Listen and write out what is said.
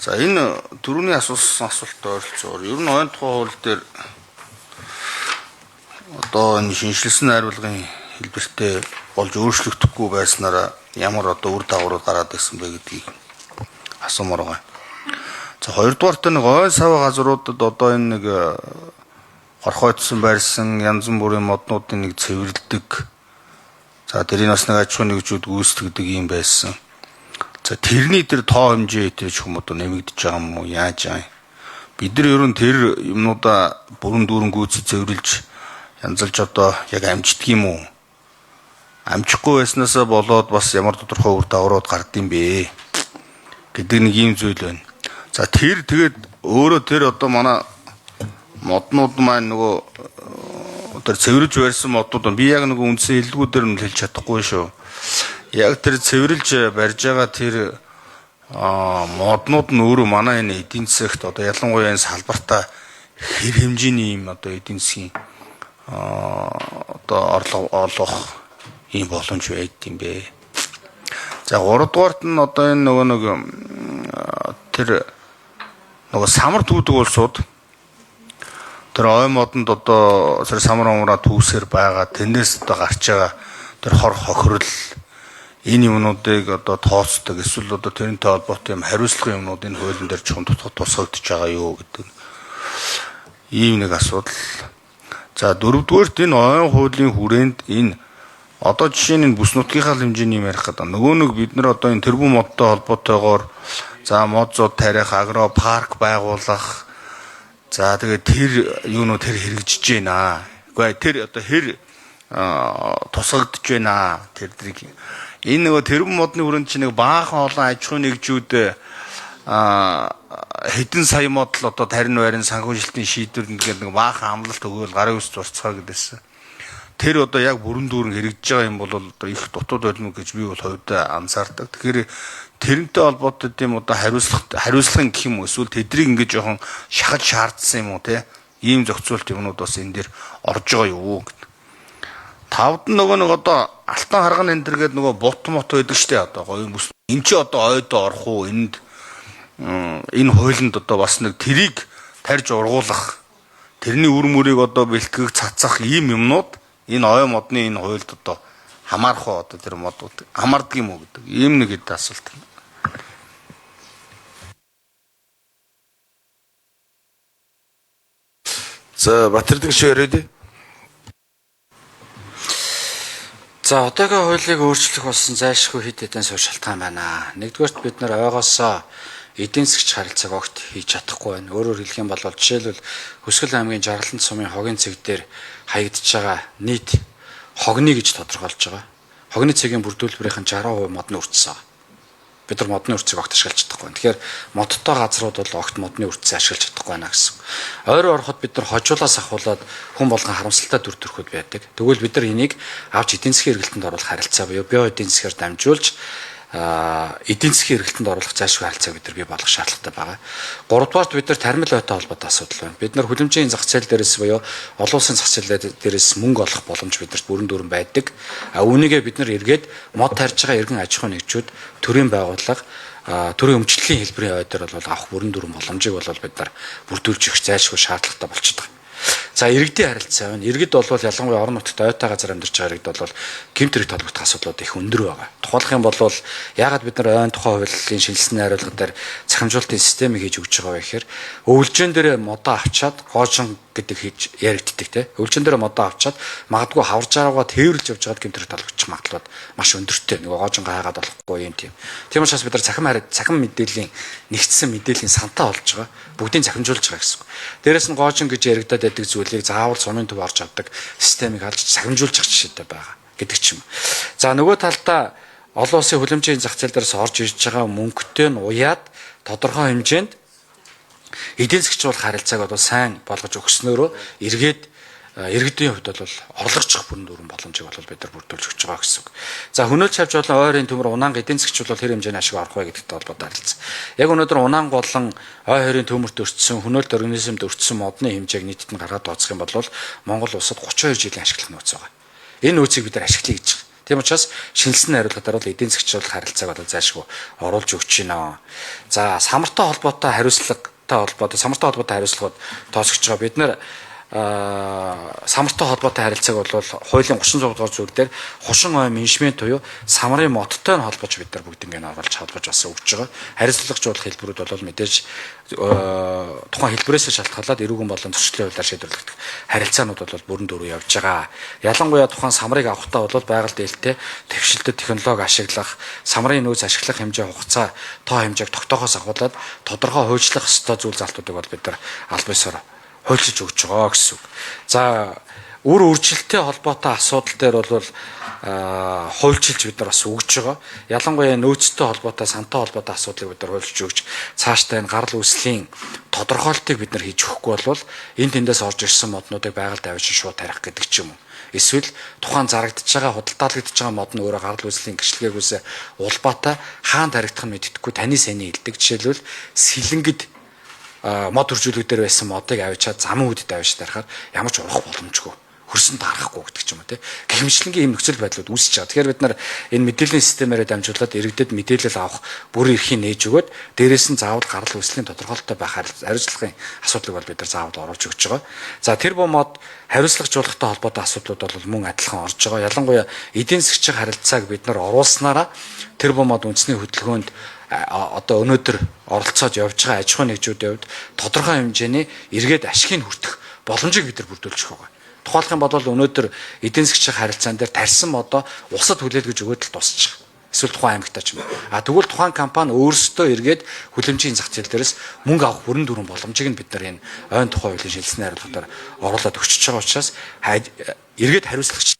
За энэ дөрөвний асуусан асуултад ойролцоогоор ер нь ойн тухай хууль дээр одоо энэ шинжилсэн найруулгын хэлбэртэй болж өөрчлөгдөхгүй байснараа ямар одоо үр дагаврууд гараад ирсэн бэ гэдгийг асуумаар байгаа. За хоёрдугаарт нэг ойн саваа газруудад одоо энэ нэг хорхойтсон байрсан янз бүрийн моднуудын нэг цэвэрлдэг. За тэрийг бас нэг аж ахуйн нэгжүүд гүйцэтгэдэг юм байсан. За тэрний тэр тоо хэмжээ тэр ч юм уу нэмэгдэж байгаа юм уу яаж аа. Бид нар ер нь тэр юмнуудаа бүрэн дүүрэн гүйцэд цэвэрлж янзалж одоо яг амждаг юм уу? Амжихгүй байснаасаа болоод бас ямар тодорхой үр дагаврууд гардыг бэ гэдэг нэг юм зүйл байна. За тэр тэгээд өөрөө тэр одоо манай моднууд маань нөгөө тэр цэвэрлж барьсан моднууд би яг нөгөө үндсэн хэллэгүүдээр нь хэлж чадахгүй шүү. Яг тэр цэвэрлж барьж байгаа тэр моднууд нь өөрөө манай энэ эдийн засагт одоо ялангуяа энэ салбартаа хэр хэмжээний юм одоо эдийн засгийн одоо орлого ийм боломж байд юм бэ. За 3 дугаарт нь одоо энэ нөгөө тэр нөгөө самар түүдэг улсууд тэр ой модонд одоо тэр самар умраа түүсээр байгаа тэрнээс одоо гарч байгаа тэр хор хохирол энэ юмнуудыг одоо тооцдог эсвэл одоо тэрнтэй холбоотой юм хариуцлагын юмнууд энэ хуулийн дээр чухал тусгагдж байгаа юу гэдэг ийм нэг асуудал. За дөрөвдүгээрт энэ ойн хуулийн хүрээнд энэ одоо жишээ нь бүс нутгийнхаа хэмжээний юм ярих гэдэг. Нөгөө нэг бид нар одоо энэ тэрбум модтой холбоотойгоор за мод зууд тарих, агро парк байгуулах. За тэгээд тэр юунууд тэр хэрэгжиж байна. Үгүй тэр одоо хэр тусгагдж байна. Тэрдрийг энэ нөгөө тэрбум модны хүрээнд чинь нэг баахан олон аж ахуйн нэгжүүд хэдэн сая мод л одоо тарин байрын санхүүжилтийн шийдвэрлэнд гэдэг нэг баахан амлалт өгөөл гарын ус зурцгаа гэдээсэн. Тэр одоо яг бүрэн дүүрэн хэрэгжиж байгаа юм бол одоо их дутууд болно гэж би бол хувьдаа анзаардаг. Тэгэхээр тэрнтэй холбоотой тийм одоо хариуцлагын гэх юм уу эсвэл тэдрийг ингэж жоохон шахаж шаардсан юм уу те ийм зохицуулт юмнууд бас энэ дэр орж байгаа юу гэдэг. Тавд нөгөө нэг одоо алтан харган энэ төр гэдэг нөгөө бут мот байдаг штэ одоо гоё бүс. Энд чи одоо ойдоо орох уу энд энэ хуулинд одоо бас нэг тэрийг тарьж ургуулах тэрний үр мөрийг одоо бэлтгэх цацах ийм юмнууд энэ ой модны энэ хуульд одоо хамаарах уу одоо тэр модууд хамаардаг юм уу гэдэг ийм нэг хэд асуулт. За Батэрдэн ширээд. За одоогийн хуулийг өөрчлөх болсон зайлшгүй хэд хэдэн суур шалтгаан байна. Нэгдүгээрт бид нар ойгоосоо эдийн засгч харилцааг огт хийж чадахгүй байна. Өөрөөр хэлэх юм бол жишээлбэл Хүсгэл аймгийн Жаргалан сумын хогийн цэг дээр хаягдж байгаа нийт хогны гэж тодорхойлж байгаа. Хогны цэгийн бүрдүүлбэрийн 60% модны үрдсэн. Бид нар модны үрдсийг огт ашиглаж чадахгүй байна. Тэгэхээр модтой газрууд бол огт модны үрдсээ ашиглаж чадахгүй байна гэсэн. Ойроо ороход бид нар хожуулаас ахуулаад хүн болгон харамсалтай дүр төрхөд байдаг. Тэгвэл бид нар энийг авч эдийн засгийн эргэлтэнд оруулах харилцаа буюу био эдийн засгаар дамжуулж эдийн засгийн эргэлтэнд оруулах зайлшгүй харилцааг бид нар бий болгох шаардлагатай байгаа. Гуравдугаарт бид нар тармил ойтой холбоотой асуудал байна. Бид нар хүлэмжийн зах зээл дээрээс буюу олон улсын зах зээл дээрээс мөнгө олох боломж бидэрт бүрэн дүүрэн байдаг. Үүнийгээ бид нар эргээд мод тарьж байгаа иргэн аж ахуйн нэгжүүд төрийн байгууллага төрийн өмчлөлийн хэлбэрийн ой дээр бол авах бүрэн дүүрэн боломжийг бол бид нар бүрдүүлж өгөх зайлшгүй шаардлагатай болчихдог. За иргэдийн харилцаа байна. Иргэд бол ялангуяа орон нутгад ойтой газар амьдарч байгаа иргэд бол гэмт хэрэг толгойдох асуудлууд их өндөр байгаа. Тухайлх юм бол яагаад бид нар ойн тухай хуулийн шинжилсэн найруулга дээр цахимжуулалтын системийг хийж өгч байгаа вэ гэхээр өвлжэн дээр модоо авчаад гоожин гэдэг хийж яригддаг те. Өвлжэн дээр модоо авчаад магадгүй хаварж байгаагаа тээвэрлж явж байгаад гэмт хэрэг толгойчих магадлал маш өндөртэй. Нөгөө гоожингаа хайгаад болохгүй юм тийм. Тийм учраас бид нар цахим мэдээллийн нэгдсэн мэдээллийн сантаа олж байгаа. Бүгдийг цахимжуулж байгаа гэсэн. Дээрээс нь гоожин гэж яригдаад байдаг зүйлийг заавал сумын төв орж авдаг системийг алж цахимжуулж ах жишээтэй байгаа гэдэг ч юм. За нөгөө талдаа олон улсын хүлэмжийн зах зээл дээрээс орж ирж байгаа мөнгөтэй нь уяад тодорхой хэмжээнд эдийн засгчруулах харилцааг бол сайн болгож өгснөөрөө эргээд иргэдийн хувьд бол орлогочих бүрэн дүүрэн боломжийг бол бид нар бүрдүүлж өгч байгаа гэсэн үг. За хөнөөлж авч болон ойрын төмөр унаанг эдийн засгч бол хэр хэмжээний ашиг авах вэ гэдэгтэй холбоотой харилцаа. Яг өнөөдөр унаанг болон ой хоёрын төмөрт өртсөн хөнөөлт организмд өртсөн модны хэмжээг нийтэд нь гаргаад тооцох юм бол Монгол улсад 32 жилийн ашиглах нөөц байгаа. Энэ нөөцийг бид нар ашиглая гэж байгаа. Тийм учраас шинэлсэн хариулгатаар бол эдийн засгийн харилцааг бол зайлшгүй оруулж өгч байна. За самартай холбоотой хариуцлагууд тооцогч байгаа. Бид нэр самартай холбоотой харилцааг бол хуулийн 36 дугаар зүйл дээр хушин ой менежмент буюу самарын модтой нь холбож бид нар бүгд ингэ оруулж холбож бас өгч байгаа. Хариуцлагч хэлбэрүүд бол мэдээж тухайн хэлбэрээс шалтгаалаад эрүүгэн болон зөрчлийн хуулиар шийдвэрлэгдэх харилцаанууд бол бүрэн дүүрэн явж байгаа. Ялангуяа тухайн самрыг авахтаа бол байгаль дээлтэй твшилтэд технологи ашиглах, самрын нөөц ашиглах хэмжээ хугацаа тоо хэмжээг тогтоохоос ахуулаад тодорхой хуульчлах ёстой зүйл залтуудыг бол бид нар аль биесээр хуульчилж өгч байгаа гэсэн үг. За үр үржилттэй холбоотой асуудал дээр бол хуульчилж бид нар бас өгж байгаа. Ялангуяа нөөцтэй холбоотой, сантай холбоотой асуудлыг бид нар хуульчилж өгч цаашдаа энэ гарал үүслийн тодорхойлтыг бид нар хийж өгөхгүй бол энэ тэндээс орж ирсэн моднуудыг байгаль давж шууд тарих гэдэг ч юм уу. Эсвэл тухайн зарагдж байгаа худалдаалагдж байгаа мод нь өөрөө гарал үүслийн гэрчлэгээгүйсээ улбаатай хаана таригдах нь мэддэхгүй таны сэний хэлдэг. Жишээлбэл сэлэнгэд мод үржүүлэгдээр байсан модыг авчиад замын үдэд авч тарихаар ямар ч урах боломжгүй хөрсөн дарахгүй гэдэг ч юм уу тий. Гихмичлэнгийн ийм нөхцөл байдлууд үүсэж байгаа. Тэгэхээр бид нар энэ мэдээллийн системээрээ дамжуулаад иргэдэд мэдээлэл авах бүр эрхийг нээж өгөөд дээрээс нь заавал гарал үүслийн тодорхойлолтой байх хариуцлагын асуудлыг бол бид нар заавал оруулж өгч байгаа. За тэр бомод хариуцлагажуулалттай холбоотой асуудлууд бол мөн адилхан орж байгаа. Ялангуяа эдийн засгийн харилцааг бид нар оруулснараа тэр бомод үндэсний хөдөлгөөнд одоо өнөөдөр оролцоод явж байгаа аж ахуй нэгжүүдийн хувьд тодорхой хэмжээний эргээд ашигыг хүртэх боломжийг бид нар бүрдүүлж байгаа. Тухайлх юм бол өнөөдөр эдийн засгийн харилцаан дээр тарьсан модоо усад хүлээлгэж өгөөд л дуусчих. Эсвэл тухайн аймагтаа ч юм. Тэгвэл тухайн компани өөрсдөө эргээд хүлэмжийн зах зээл дээрээс мөнгө авах бүрэн дүрэн боломжийг нь бид нар энэ ойн тухай хуулийн шилжсэний хариуцлагаар оруулаад өгчөж байгаа учраас эргээд хариуцлагч